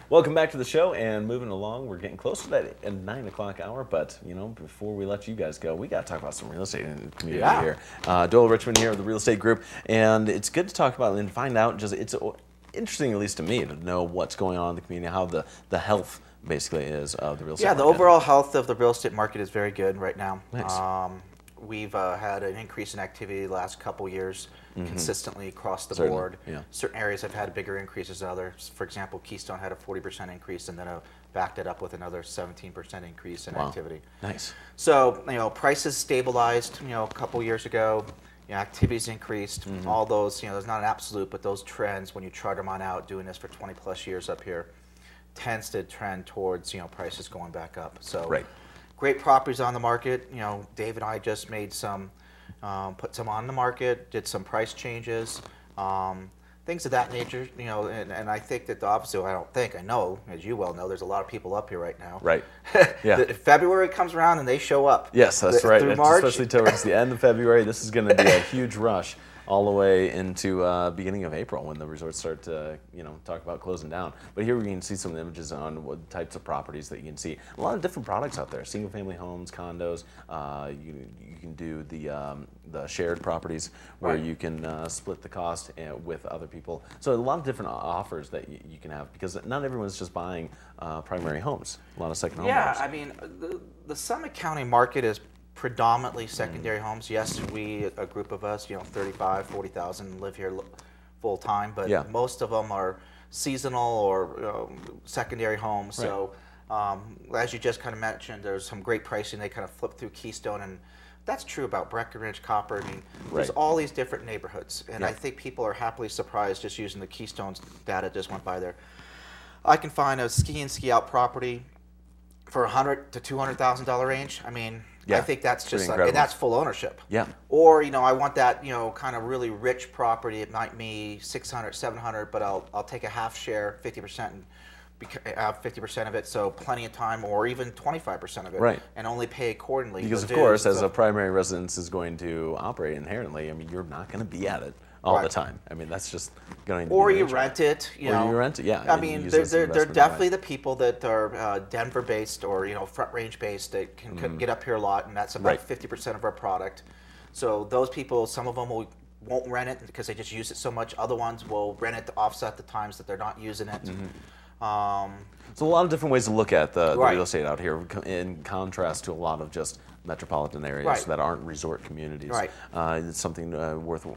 Welcome back to the show, and moving along, we're getting close to that 9 o'clock hour, but you know, before we let you guys go, we got to talk about some real estate in the community here. Doyle Richmond here with the Real Estate Group, and it's good to talk about and find out, just it's interesting, at least to me, to know what's going on in the community, how the health basically is of the real estate market. The overall health of the real estate market is very good right now. Nice. We've had an increase in activity the last couple years, consistently across the Certainly, board. yeah. Certain areas have had bigger increases than others. For example, Keystone had a 40% increase, and then backed it up with another 17% increase in activity. Nice. So, you know, prices stabilized, you know, a couple years ago. You know, activity's increased. All those, you know, there's not an absolute, but those trends, when you chart them on out, doing this for 20 plus years up here, tends to trend towards, you know, prices going back up. So, great properties on the market. You know, Dave and I just made some, put some on the market, did some price changes, things of that nature. You know, and I think that the opposite. I know, as you well know, there's a lot of people up here right now. Right. Yeah. February comes around and they show up. Yes, that's right. Through March, especially towards the end of February, this is going to be a huge rush all the way into beginning of April when the resorts start to, you know, talk about closing down. But here we can see some images on what types of properties that you can see. A lot of different products out there: single-family homes, condos. You can do the shared properties where you can split the cost with other people. So a lot of different offers that you can have, because not everyone's just buying primary homes. A lot of second home buyers. I mean, the Summit County market is predominantly secondary homes. Yes, a group of us, you know, 35, 40,000 live here full time, but most of them are seasonal or secondary homes. Right. So as you just kind of mentioned, there's some great pricing. They kind of flip through Keystone, and that's true about Breckenridge, Copper. I mean, there's all these different neighborhoods, and I think people are happily surprised just using the Keystone's data just went by there. I can find a ski in, ski out property for $100,000 to $200,000 range. I mean, I think that's just like, and that's full ownership. Yeah. Or, you know, I want that, you know, kind of really rich property. It might be 600, 700, but I'll take a half share, 50%, and have 50% of it, so plenty of time, or even 25% of it, and only pay accordingly. Because of course, as a primary residence is going to operate inherently, I mean, you're not going to be at it all the time. I mean, that's just going to be. Or you rent it, you know. Or you rent it, yeah. I mean, they're definitely the people that are Denver-based or, you know, Front Range-based that can get up here a lot, and that's about 50% of our product. So those people, some of them won't rent it because they just use it so much. Other ones will rent it to offset the times that they're not using it. So a lot of different ways to look at the real estate out here, in contrast to a lot of just metropolitan areas that aren't resort communities. It's something worth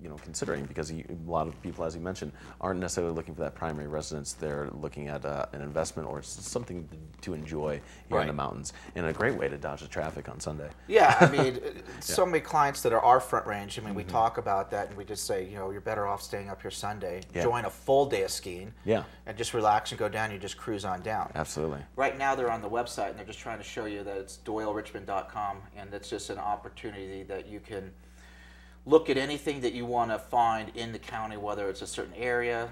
you know, considering, because a lot of people, as you mentioned, aren't necessarily looking for that primary residence. They're looking at an investment or something to enjoy here in the mountains, and a great way to dodge the traffic on Sunday. Yeah, I mean, so many clients that are our Front Range. I mean, we talk about that, and we just say, you know, you're better off staying up here Sunday, join a full day of skiing, and just relax and go down. You just cruise on down. Absolutely. Right now, they're on the website, and they're just trying to show you that it's doylerichmond.com, and it's just an opportunity that you can look at anything that you want to find in the county, whether it's a certain area,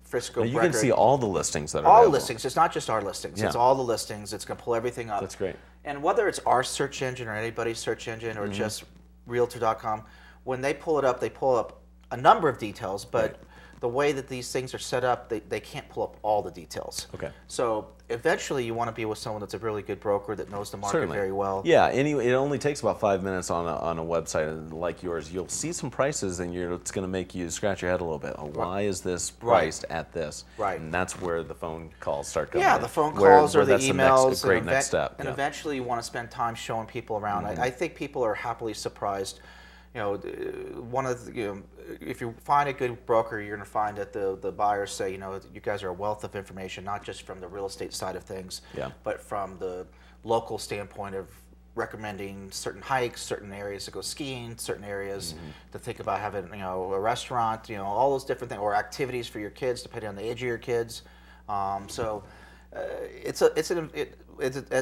Frisco, you can see all the listings that are all available. listings. It's not just our listings. It's all the listings. It's going to pull everything up. That's great. And whether it's our search engine or anybody's search engine or just Realtor.com, when they pull it up, they pull up a number of details, but the way that these things are set up, they can't pull up all the details. Okay. So eventually you want to be with someone that's a really good broker that knows the market very well. Yeah, it only takes about 5 minutes on a website like yours. You'll see some prices, and it's going to make you scratch your head a little bit. Oh, why is this priced at this? And that's where the phone calls start coming in. Yeah, the phone calls or the emails. A great next step. And eventually you want to spend time showing people around. I think people are happily surprised. You know, one of the, you know, if you find a good broker, you're going to find that the buyers say, you know, you guys are a wealth of information, not just from the real estate side of things, but from the local standpoint of recommending certain hikes, certain areas to go skiing, certain areas to think about having, you know, a restaurant, you know, all those different things, or activities for your kids, depending on the age of your kids. As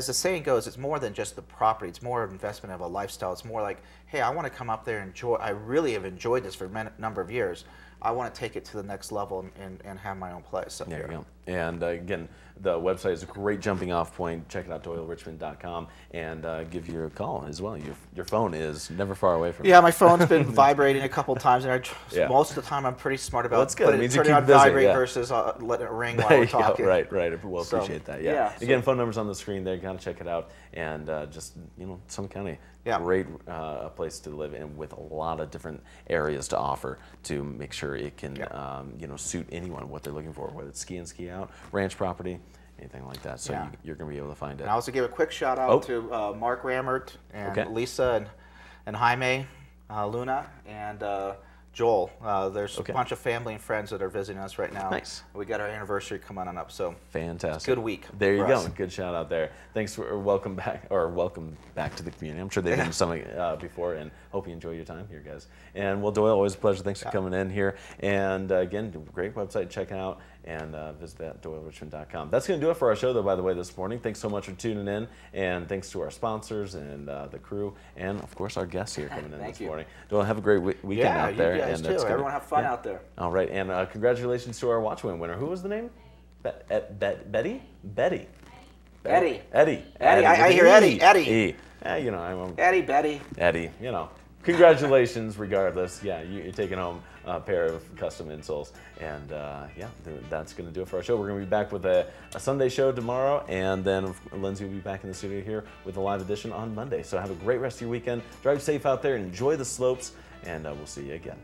the saying goes, it's more than just the property. It's more of an investment of a lifestyle. It's more like, hey, I want to come up there and enjoy. I really have enjoyed this for a number of years. I want to take it to the next level and have my own place up there here. you go. And again, the website is a great jumping off point. Check it out, DoyleRichmond.com, and give you a call as well. Your phone is never far away from you. Yeah, my phone's been vibrating a couple times, and most of the time I'm pretty smart about turning it on vibrate versus letting it ring while we're talking. Right. We'll appreciate that. Yeah. Again, phone numbers on the screen there. Gotta check it out, and just Summit County, great place to live in with a lot of different areas to offer to make sure it can suit anyone what they're looking for, whether it's ski in, ski out, ranch property, anything like that. So you're going to be able to find it. And I also give a quick shout out to Mark Rammert and Lisa and Jaime, Luna, and Joel. There's a bunch of family and friends that are visiting us right now. Nice. We got our anniversary coming on up, so fantastic. Good week. There you go. Good shout out there. Thanks for welcome back to the community. I'm sure they've been to Summit before, and hope you enjoy your time here, guys. And well, Doyle, always a pleasure. Thanks for coming in here. And again, great website. Check it out and visit that DoyleRichmond.com. That's going to do it for our show, though, by the way, this morning. Thanks so much for tuning in, and thanks to our sponsors and the crew, and of course our guests here coming in this morning. Doyle, have a great weekend out there. You guys too. Everyone have fun out there. All right, and congratulations to our Watch Win winner. Who was the name? Betty? Eddie. Eddie. I hear Eddie. Eddie. Eddie. Eddie. Congratulations, regardless. Yeah, you're taking home a pair of custom insoles. And that's going to do it for our show. We're going to be back with a Sunday show tomorrow, and then Lindsay will be back in the studio here with a live edition on Monday. So have a great rest of your weekend. Drive safe out there, enjoy the slopes, and we'll see you again.